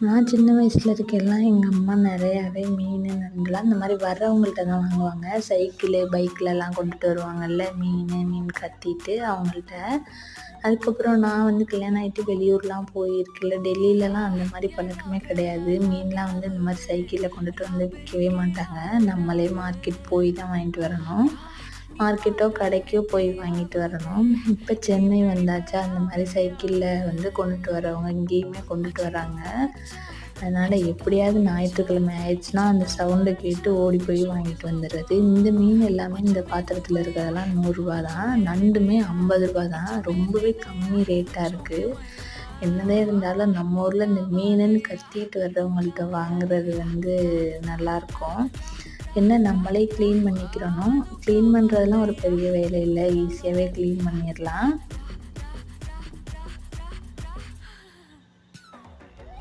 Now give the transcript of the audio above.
நான் சின்ன வயசுல இருக்கையெல்லாம் எங்கள் அம்மா நிறையாவே மீன், நண்டுலாம் இந்த மாதிரி வர்றவங்கள்ட்ட தான் வாங்குவாங்க. சைக்கிளு, பைக்லலாம் கொண்டுட்டு வருவாங்கல்ல மீன் கத்திட்டு அவங்கள்ட்ட. அதுக்கப்புறம் நான் வந்து கல்யாணம் ஆகிட்டு வெளியூர்லாம் போயிருக்கையில டெல்லியிலலாம் அந்த மாதிரி பழக்கமே கிடையாது. மீன்லாம் வந்து இந்த மாதிரி சைக்கிளில் கொண்டுட்டு வந்து விற்கவே மாட்டாங்க. நம்மளே மார்க்கெட் போய் தான் வாங்கிட்டு வரணும். மார்க்கெட்டோ கடைக்கோ போய் வாங்கிட்டு வரணும். இப்போ சென்னை வந்தாச்சா அந்த மாதிரி சைக்கிளில் வந்து கொண்டுட்டு வரவங்க இங்கேயுமே கொண்டுட்டு வராங்க. அதனால் எப்படியாவது ஞாயிற்றுக்கிழமை ஆயிடுச்சுன்னா அந்த சவுண்டை கேட்டு ஓடி போய் வாங்கிட்டு வந்துடுறது. இந்த மீன் எல்லாமே இந்த பாத்திரத்தில் இருக்கிறதெல்லாம் 100 தான். நண்டுமே 50 தான். ரொம்பவே கம்மி ரேட்டாக இருக்குது. என்னதான் இருந்தாலும் நம்ம ஊரில் இந்த மீனுன்னு கத்திட்டு வர்றவங்கள்ட்ட வாங்குறது வந்து நல்லாயிருக்கும். என்ன நம்மளே க்ளீன் பண்ணிக்கிறணும். க்ளீன் பண்ணுறதுலாம் ஒரு பெரிய வேலை இல்லை, ஈஸியாகவே க்ளீன் பண்ணிடலாம்.